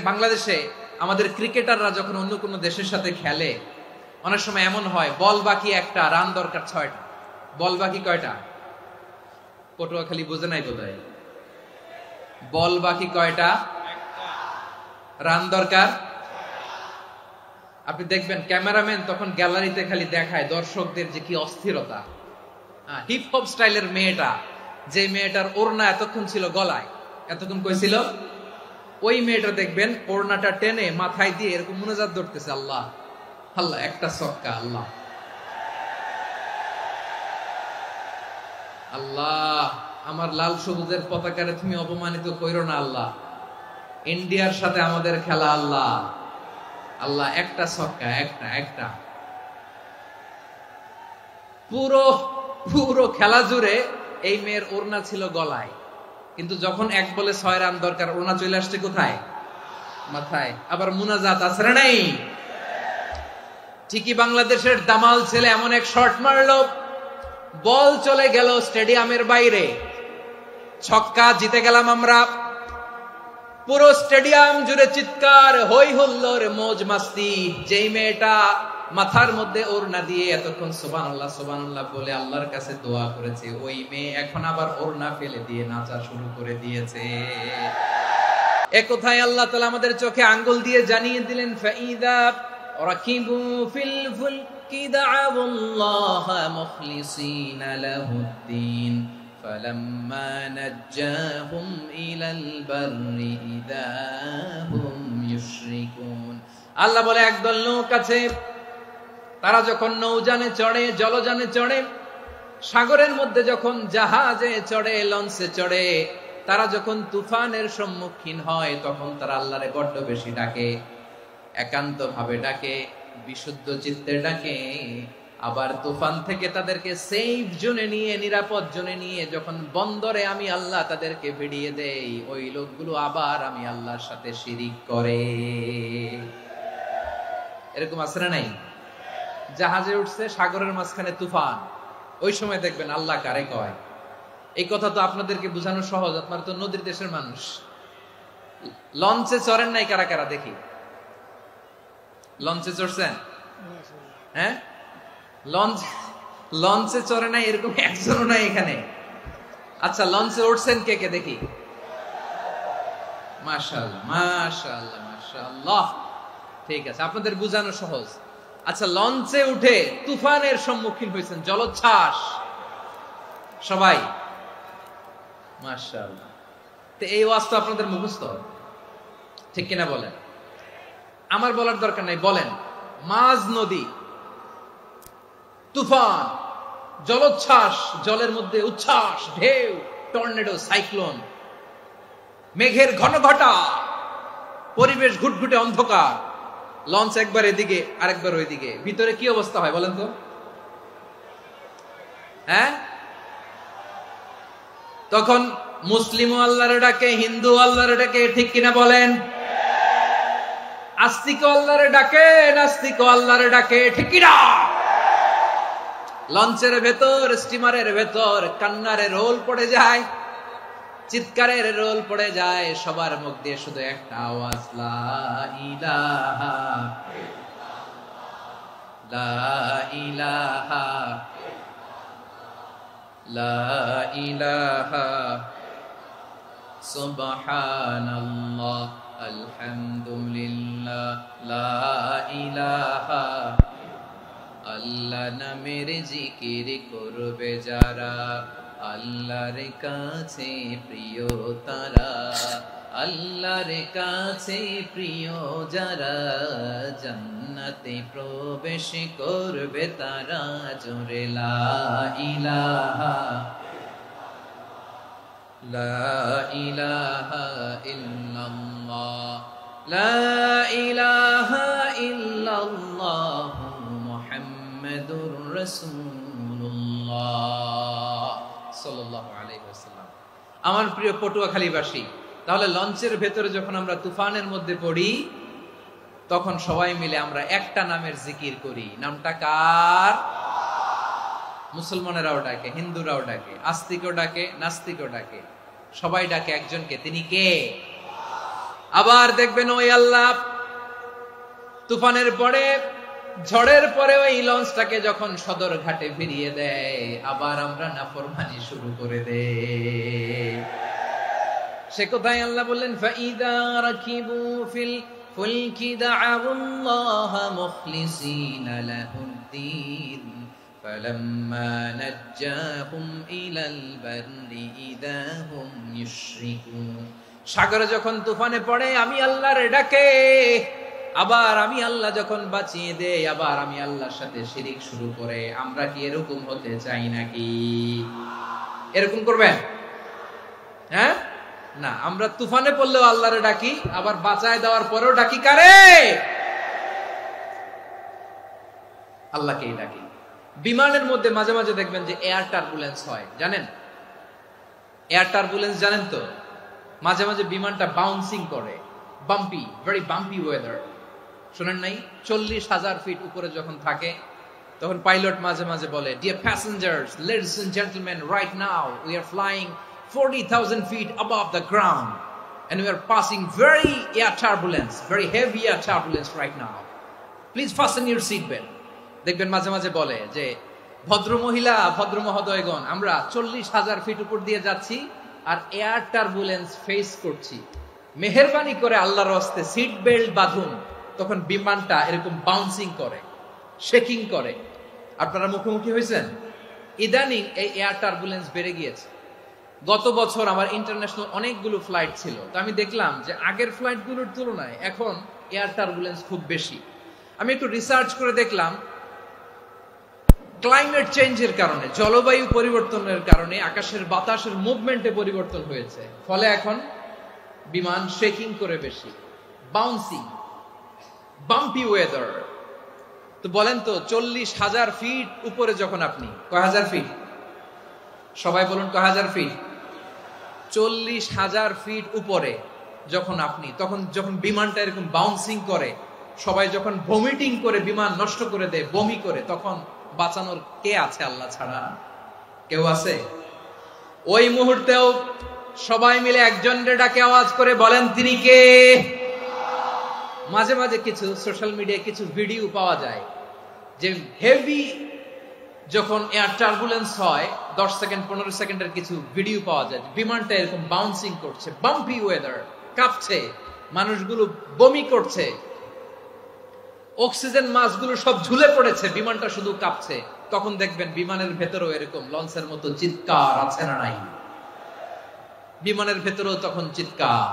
বাংলাদেশে আমাদের ক্রিকেটাররা যখন অন্য কোনো দেশের সাথে খেলে, অনেক সময় এমন হয় বল বাকি একটা, রান দরকার 6টা। বল বাকি কয়টা? পটুয়াখালী বুঝে নাই বোধহয়। বল বাকি কয়টা? রান দরকার। আপনি দেখবেন ক্যামেরাম্যান তখন গ্যালারিতে খালি দেখায় দর্শকদের যে কি অস্থিরতা। হিপ হপ স্টাইলের মেয়েটা, যে মেয়েটার ওড়না এতক্ষণ ছিল গলায়, এতক্ষণ কই ছিল, ওই মেয়েটা দেখবেন ওড়নাটা টেনে মাথায় দিয়ে এরকম মুনাজাত ধরতেছে, আল্লাহ আল্লাহ একটা ছক্কা, আল্লাহ আল্লাহ আমার লাল সবুজের পতাকারে তুমি অপমানিত কইরো না আল্লাহ, ইন্ডিয়ার সাথে আমাদের খেলা, আল্লাহ আল্লাহ একটা ছক্কা, একটা একটা। পুরো পুরো খেলা জুড়ে এই মেয়ের ওড়না ছিল গলায়, কিন্তু যখন 1 বলে 6 রান দরকার, ওড়না চলে আসছে কোথায়? মাথায়। আবার মুনাজাত আছে না নাই? ঠিকই বাংলাদেশের দামাল ছেলে এমন এক শট মারলো, বল চলে গেল স্টেডিয়ামের বাইরে, ছক্কা, জিতে গেলাম আমরা। পুরো স্টেডিয়াম জুড়ে চিৎকার, হই হুল্লোড়, মৌজ মাস্তি। যেই মেয়েটা মাথার মধ্যে ওড়না দিয়ে এতক্ষণ সুবহানাল্লাহ সুবহানাল্লাহ বলে আল্লাহর কাছে দোয়া করেছে, ওই মেয়ে এখন আবার ওড়না ফেলে দিয়ে নাচা শুরু করে দিয়েছে। এ কথায় আল্লাহ তাআলা আমাদের চোখে আঙ্গুল দিয়ে জানিয়ে দিলেন, ফাইদা রাকিবু ফিল ফুলকি দা'আউল্লাহ মুখলিসিনা লাহুদ্দিন فَلَمَّا نَجَّاهُمْ إِلَى الْبَرِّ إِذَا هُمْ يُشْرِكُونَ। আল্লাহ বলে একদল লোক আছে, তারা যখন নৌযানে চড়ে, জলযানে চড়ে, সাগরের মধ্যে যখন জাহাজে চড়ে, লঞ্চে চড়ে, তারা যখন তুফানের সম্মুখীন হয়, তখন তারা আল্লাহরে বড্ড বেশি ডাকে, একান্ত ভাবে ডাকে, বিশুদ্ধ চিত্তে ডাকে। আবার তুফান থেকে তাদেরকে সেফ জোনে নিয়ে, নিরাপদ জোনে নিয়ে যখন বন্দরে আমি আল্লাহ তাদেরকে ভিড়িয়ে দেই, ওই লোকগুলো আবার আমি আল্লাহর সাথে শিরিক করে। এরকম আছে না নাই? জাহাজে উঠছে, সাগরের মাঝখানে তুফান, ওই সময় দেখবেন আল্লাহ কারে কয়। এই কথা তো আপনাদেরকে বোঝানো সহজ, আপনারা তো নদীর দেশের মানুষ। লঞ্চে চড়েন নাই কারা কারা দেখি? লঞ্চে চড়ছেন? হ্যাঁ, লঞ্চে চড়ে নাই এরকম একজনও নাই এখানে। আচ্ছা, লঞ্চে উঠছেন কে কে দেখি? মাশাআল্লাহ মাশাআল্লাহ মাশাআল্লাহ। ঠিক আছে, আপনাদের বোঝানো সহজ। আচ্ছা, লঞ্চে উঠে তুফানের সম্মুখীন হয়েছেন, জলোচ্ছ্বাস, সবাই? মাশাআল্লাহ। তো এই ওয়াজ তো আপনাদের মুখস্থ, ঠিক কিনা বলেন? আমার বলার দরকার নাই, বলেন। মাঝ নদী, তুফান, জলোচ্ছ্বাস, জলের মধ্যে উচ্ছ্বাস, ঢেউ, টর্নেডো, সাইক্লোন, মেঘের ঘনঘটা, পরিবেশ ঘুটঘুটে অন্ধকার, লঞ্চ একবার এদিকে আরেকবার ওইদিকে, ভিতরে কি অবস্থা হয় বলেন তো? হ্যাঁ, তখন মুসলিম আল্লাহর ডাকে, হিন্দু আল্লাহর ডাকে, ঠিক কিনা বলেন? আস্তিক আল্লাহর ডাকে, নাস্তিক আল্লাহর ডাকে, ঠিক কিনা? লঞ্চের ভেতর, স্টিমারের ভেতর কান্নারে রোল পড়ে যায়, চিৎকারের রোল পড়ে যায়, সবার মুখ দিয়ে শুধু একটা আওয়াজ, লা ইলাহা লা ইলাহা লা ইলাহা সুবহানাল্লাহ আলহামদুলিল্লাহ লা ইলাহা। আল্লাহ নামের জিকির করবে যারা, আল্লাহর কাছে প্রিয় তারা, আল্লাহর কাছে প্রিয় যারা, জান্নাতে প্রবেশ করবে তারা, জোরে লা ইলাহা লা ইলাহা ইল্লাল্লাহ লা ইলাহা ইল্লাল্লাহ মুহাম্মাদুর রাসূলুল্লাহ সাল্লাল্লাহু আলাইহি ওয়াসাল্লাম। আমার প্রিয় পটুয়াখালীবাসী, তাহলে লঞ্চের ভেতরে যখন আমরা তুফানের মধ্যে পড়ি, তখন সবাই মিলে আমরা একটা নামের জিকির করি। নামটা কার? মুসলমানেরাও ডাকে, হিন্দুরাও ডাকে, আস্তিকও ডাকে, নাস্তিকও ডাকে, সবাই ডাকে একজনকে। তিনি কে? আবার দেখবেন ওই আল্লাহ তুফানের পরে, ঝড়ের পরে ওই লঞ্চটাকে যখন সদর ঘাটে ফিরিয়ে দেয়, আবার আমরা নাফরমানি শুরু করে দেই। সে কোথায় আল্লাহ বললেন, ফাইদা রাকিবু ফিল ফুলকি দা'আউল্লাহা মুখলিসিনা লাহুদ্দীন ফালাম্মা নাজ্জাহুম ইলাল বাররি ইযা হুম ইউশরিকুন। সাগরে যখন তুফানে পড়ে আমি আল্লাহর ডাকে, আবার আমি আল্লাহ যখন বাঁচিয়ে দেই, আবার আমি আল্লাহর সাথে শিরিক শুরু করে। আমরা কি এরকম হতে চাই নাকি? এরকম করবেন? হ্যাঁ না, আমরা তুফানে পড়লেও আল্লাহরে ডাকি, আবার বাঁচায় দেওয়ার পরেও ডাকি কারে? আল্লাহকেই ডাকি। বিমানের মধ্যে মাঝে মাঝে দেখবেন যে এয়ার টার্বুলেন্স হয়, জানেন? এয়ার টার্বুলেন্স জানেন তো? মাঝে মাঝে বিমানটা বাউন্সিং করে, বাম্পি, ভেরি বাম্পি ওয়েদার। শোনেন নাই? 40,000 ফিট উপরে যখন থাকে তখন পাইলট মাঝে মাঝে বলে, dear passengers, ladies and gentleman, right now we are flying 40,000 feet above the ground and we are passing very air turbulence, very heavy air turbulence right now. Please fasten your seat belt. দেখবেন মাঝে মাঝে বলে যে, ভদ্র মহিলা, ভদ্র মহোদয়গণ, আমরা 40,000 ফিট উপর দিয়ে যাচ্ছি আর এয়ার টার্বুলেন্স ফেস করছি, মেহেরবানি করে আল্লাহর হস্তে সিট বেল্ট বাঁধুন। তখন বিমানটা এরকম বাউন্সিং করে, শেকিং করে। আপনারা মুখোমুখি হয়েছেন? ইদানিং এই এয়ার টার্বুলেন্স বেড়ে গিয়েছে। গত বছর আমার ইন্টারন্যাশনাল অনেকগুলো ফ্লাইট ছিল, তো আমি দেখলাম যে আগের ফ্লাইটগুলোর তুলনায় এখন এয়ার টার্বুলেন্স খুব বেশি। আমি একটু রিসার্চ করে দেখলাম, ক্লাইমেট চেঞ্জের কারণে, জলবায়ু পরিবর্তনের কারণে আকাশের বাতাসের মুভমেন্টে পরিবর্তন হয়েছে, ফলে এখন বিমান শেকিং করে বেশি, বাউন্সিং, বাম্পি ওয়েদার। তো বলেন তো, 40,000 ফিট উপরে যখন আপনি, কয় হাজার ফিট? সবাই বলুন কয় হাজার ফিট? 40,000 ফিট উপরে যখন আপনি, তখন যখন বিমানটা এরকম বাউন্সিং করে, সবাই যখন ভমিটিং করে বিমান নষ্ট করে দেয়, বমি করে, তখন বাঁচানোর কে আছে আল্লাহ ছাড়া? কেউ আছে? ওই মুহূর্তেও সবাই মিলে একজনের ডাকে আওয়াজ করে বলেন, তিনি কে? মাঝে মাঝে কিছু সোশ্যাল মিডিয়ায় কিছু ভিডিও পাওয়া যায় যে হেভি যখন এয়ার টার্বুলেন্স হয়, 10 সেকেন্ড 15 সেকেন্ডের কিছু ভিডিও পাওয়া যায়, বিমানটা এরকম বাউন্সিং করছে, বাম্পি ওয়েদার, কাঁপছে, মানুষগুলো বমি করছে, অক্সিজেন মাস্কগুলো সব ঝুলে পড়েছে, বিমানটা শুধু কাঁপছে। তখন দেখবেন বিমানের ভেতরেও এরকম লঞ্চের মতো চিৎকার আছে না নাই? বিমানের ভেতরেও তখন চিৎকার।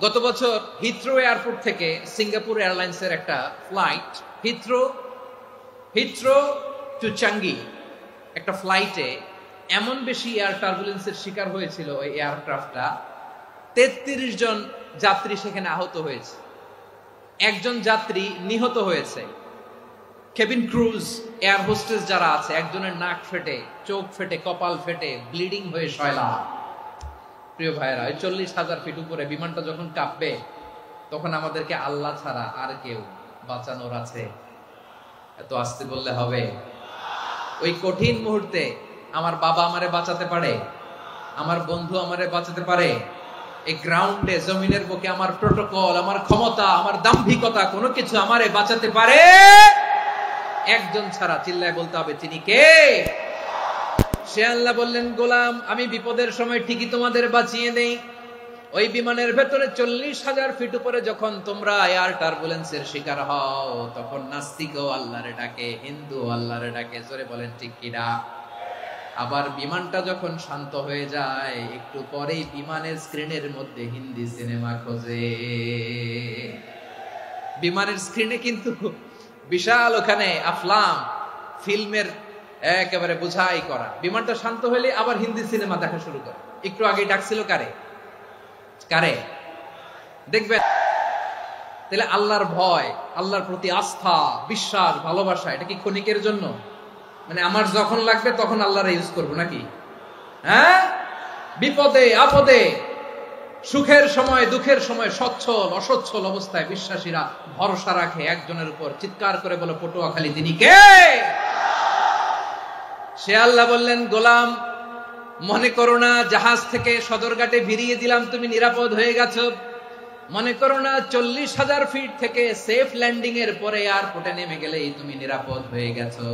গত বছর হিথ্রো এয়ারপোর্ট থেকে সিঙ্গাপুর এয়ারলাইন্সের একটা ফ্লাইট, হিথ্রো টু চাঙ্গি, একটা ফ্লাইটে এমন বেশি এয়ার টার্বুলেন্সের শিকার হয়েছিল ওই এয়ারক্রাফটটা, 33 জন যাত্রী সেখানে আহত হয়েছে, একজন যাত্রী নিহত হয়েছে। কেবিন ক্রুজ, এয়ার হোস্টেস যারা আছে, একজনের নাক ফেটে, চোখ ফেটে, কপাল ফেটে, ব্লিডিং হয়ে শয়লা। প্রিয় ভাইরা, 40,000 ফিট উপরে বিমানটা যখন কাঁপবে, তখন আমাদেরকে আল্লাহ ছাড়া আর কেউ বাঁচানোর আছে? এত আস্তে বললে হবে? ওই কঠিন মুহূর্তে আমার বাবা আমারে বাঁচাতে পারে, আমার বন্ধু আমারে বাঁচাতে পারে। এই গ্রাউন্ডে, জমিনের বুকে আমার প্রোটোকল, আমার ক্ষমতা, আমার দাম্ভিকতা, কোনো কিছু আমারে বাঁচাতে পারে একজন ছাড়া। চিল্লায় বলতে হবে, তিনি কে? সে আল্লাহ বললেন, গোলাম, আমি বিপদের সময় ঠিকই তোমাদের বাঁচিয়ে দেই। ওই বিমানের ভেতরে 40,000 ফিট উপরে যখন তোমরা এয়ার টার্বুলেন্সের শিকার হও, তখন নাস্তিকও আল্লাহরে ডাকে, হিন্দু আল্লাহরে ডাকে। জোরে বলেন ঠিক কিনা? আবার বিমানটা যখন শান্ত হয়ে যায়, একটু পরেই বিমানের স্ক্রিনের মধ্যে হিন্দি সিনেমা খোঁজে। বিমানের স্ক্রিনে কিন্তু বিশাল ওখানে আফলাম, ফিল্মের একেবারে বোঝাই করা। বিমানটা শান্ত হলে আবার হিন্দি সিনেমা দেখা শুরু করে। একটু আগে ডাকছিল কারে? দেখবেন। তাহলে আল্লাহর ভয়, আল্লাহর প্রতি আস্থা, বিশ্বাস, ভালোবাসা, এটা কি ক্ষণিকের জন্য? মানে আমার যখন লাগবে তখন আল্লাহর ইউজ করবো নাকি? হ্যাঁ, বিপদে আপদে, সুখের সময় দুঃখের সময়, সচ্ছল অসচ্ছল অবস্থায় বিশ্বাসীরা ভরসা রাখে একজনের উপর। চিৎকার করে বলে, পটুয়াখালী, তিনি কে? সে আল্লাহ বললেন, গোলাম, মনে করো না জাহাজ থেকে সদরঘাটে ভিড়িয়ে দিলাম, তুমি নিরাপদ হয়ে গেছো। মনে করো না 40,000 ফিট থেকে সেফ ল্যান্ডিং এর পরে এয়ারপোর্টে নেমে গেলেই তুমি নিরাপদ হয়ে গেছো।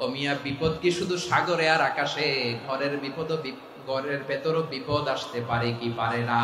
ও মিয়া, বিপদ কি শুধু সাগরে আর আকাশে? ঘরের ভেতরও বিপদ আসতে পারে কি পারে না?